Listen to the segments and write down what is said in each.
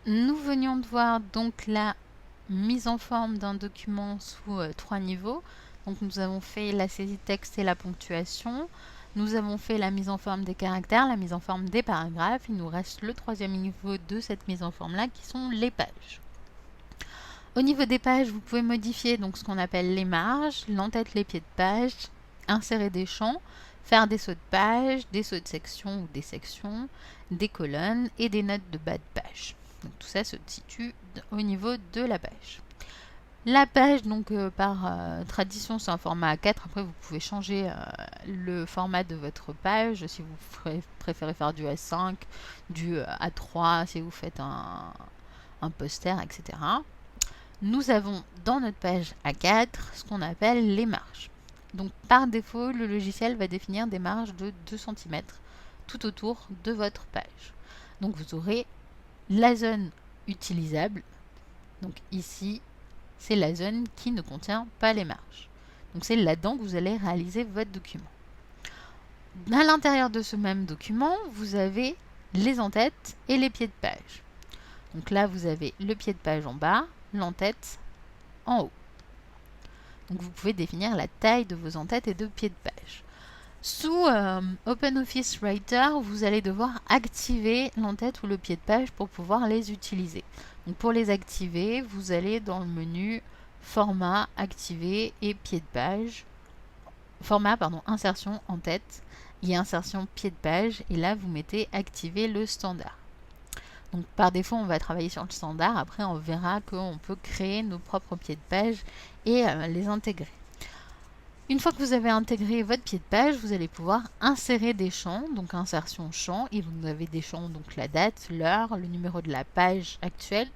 Nous venions de voir donc la mise en forme d'un document sous 3 niveaux. Donc nous avons fait la saisie de texte et la ponctuation. Nous avons fait la mise en forme des caractères, la mise en forme des paragraphes. Il nous reste le troisième niveau de cette mise en forme là qui sont les pages. Au niveau des pages, vous pouvez modifier donc ce qu'on appelle les marges, l'entête, les pieds de page, insérer des champs, faire des sauts de page, des sauts de section ou des sections, des colonnes et des notes de bas de page. Donc tout ça se situe au niveau de la page. La page, donc par tradition, c'est un format A4. Après, vous pouvez changer le format de votre page si vous préférez faire du A5, du A3, si vous faites un poster, etc. Nous avons dans notre page A4 ce qu'on appelle les marges. Donc par défaut, le logiciel va définir des marges de 2 cm tout autour de votre page. Donc vous aurez la zone utilisable. Donc ici, c'est la zone qui ne contient pas les marges. Donc c'est là-dedans que vous allez réaliser votre document. À l'intérieur de ce même document, vous avez les entêtes et les pieds de page. Donc là, vous avez le pied de page en bas, l'entête en haut. Donc vous pouvez définir la taille de vos entêtes et de pieds de page. Sous OpenOffice Writer, vous allez devoir activer l'entête ou le pied de page pour pouvoir les utiliser. Donc pour les activer, vous allez dans le menu Format, Activer et Pied de page. Format, pardon, Insertion, Entête et Insertion, Pied de page. Et là, vous mettez Activer le standard. Donc par défaut, on va travailler sur le standard. Après, on verra qu'on peut créer nos propres pieds de page et les intégrer. Une fois que vous avez intégré votre pied de page, vous allez pouvoir insérer des champs, donc insertion champ, et vous avez des champs, donc la date, l'heure, le numéro de la page actuelle,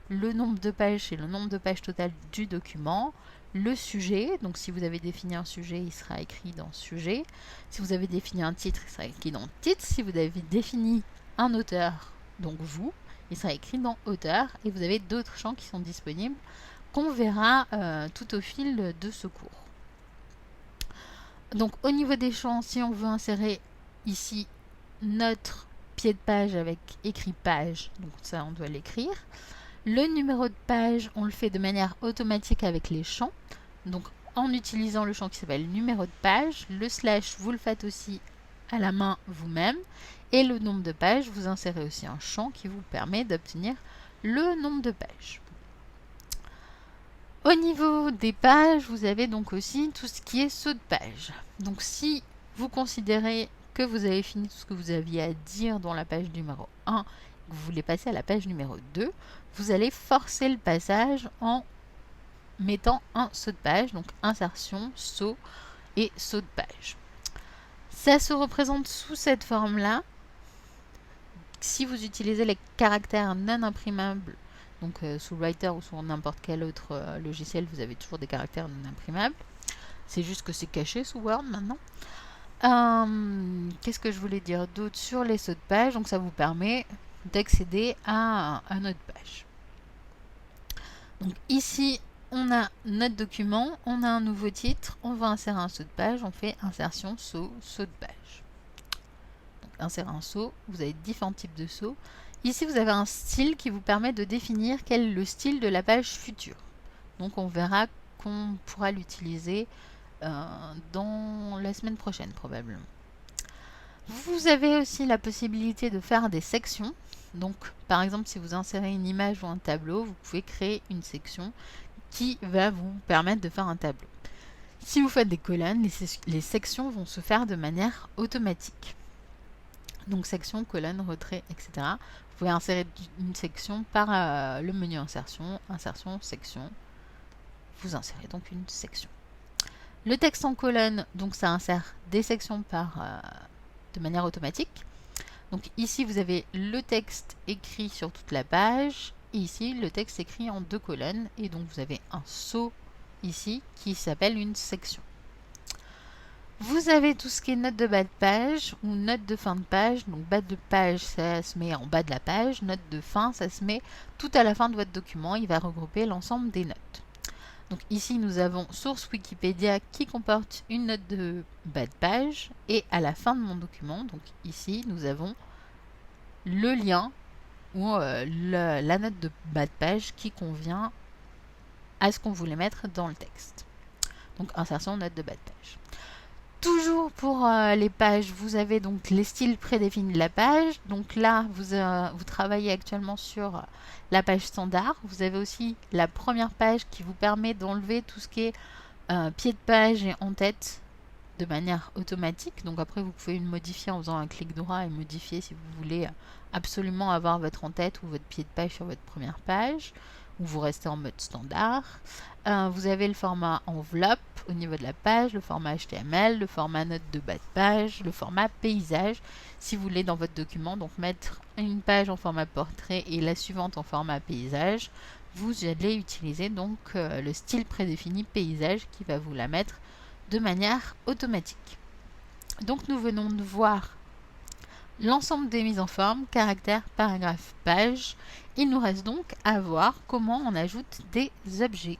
le nombre de pages et le nombre de pages totales du document, le sujet, donc si vous avez défini un sujet, il sera écrit dans sujet, si vous avez défini un titre, il sera écrit dans titre, si vous avez défini un auteur, donc vous, il sera écrit dans auteur, et vous avez d'autres champs qui sont disponibles qu'on verra tout au fil de ce cours. Donc au niveau des champs, si on veut insérer ici notre pied de page avec écrit page, donc ça on doit l'écrire. Le numéro de page, on le fait de manière automatique avec les champs. Donc en utilisant le champ qui s'appelle numéro de page, le slash vous le faites aussi à la main vous-même. Et le nombre de pages, vous insérez aussi un champ qui vous permet d'obtenir le nombre de pages. Au niveau des pages, vous avez donc aussi tout ce qui est saut de page. Donc si vous considérez que vous avez fini tout ce que vous aviez à dire dans la page numéro 1, que vous voulez passer à la page numéro 2, vous allez forcer le passage en mettant un saut de page, donc insertion, saut et saut de page. Ça se représente sous cette forme-là. Si vous utilisez les caractères non imprimables, donc sous Writer ou sous n'importe quel autre logiciel, vous avez toujours des caractères non imprimables. C'est juste que c'est caché sous Word maintenant. Qu'est-ce que je voulais dire d'autre sur les sauts de page? Donc ça vous permet d'accéder à notre page. Donc ici, on a notre document, on a un nouveau titre, on va insérer un saut de page, on fait insertion, saut, saut de page. Donc insérer un saut, vous avez différents types de sauts. Ici, vous avez un style qui vous permet de définir quel est le style de la page future. Donc on verra qu'on pourra l'utiliser dans la semaine prochaine probablement. Vous avez aussi la possibilité de faire des sections. Donc par exemple, si vous insérez une image ou un tableau, vous pouvez créer une section qui va vous permettre de faire un tableau. Si vous faites des colonnes, les sections vont se faire de manière automatique. Donc section, colonne, retrait, etc. Vous pouvez insérer une section par le menu insertion, insertion, section. Vous insérez donc une section. Le texte en colonne, donc ça insère des sections de manière automatique. Donc ici, vous avez le texte écrit sur toute la page. Et ici, le texte écrit en 2 colonnes. Et donc, vous avez un saut ici qui s'appelle une section. Vous avez tout ce qui est note de bas de page ou note de fin de page. Donc, bas de page, ça se met en bas de la page. Note de fin, ça se met tout à la fin de votre document. Il va regrouper l'ensemble des notes. Donc ici, nous avons source Wikipédia qui comporte une note de bas de page. Et à la fin de mon document, donc ici, nous avons le lien ou la note de bas de page qui convient à ce qu'on voulait mettre dans le texte. Donc insertion, note de bas de page. Toujours pour les pages, vous avez donc les styles prédéfinis de la page. Donc là, vous travaillez actuellement sur la page standard. Vous avez aussi la première page qui vous permet d'enlever tout ce qui est pied de page et en-tête de manière automatique. Donc après, vous pouvez le modifier en faisant un clic droit et modifier si vous voulez absolument avoir votre en-tête ou votre pied de page sur votre première page, ou vous restez en mode standard. Vous avez le format enveloppe au niveau de la page, le format HTML, le format note de bas de page, le format paysage. Si vous voulez dans votre document donc mettre une page en format portrait et la suivante en format paysage, vous allez utiliser donc le style prédéfini paysage qui va vous la mettre de manière automatique. Donc nous venons de voir l'ensemble des mises en forme, caractères, paragraphes, pages. Il nous reste donc à voir comment on ajoute des objets.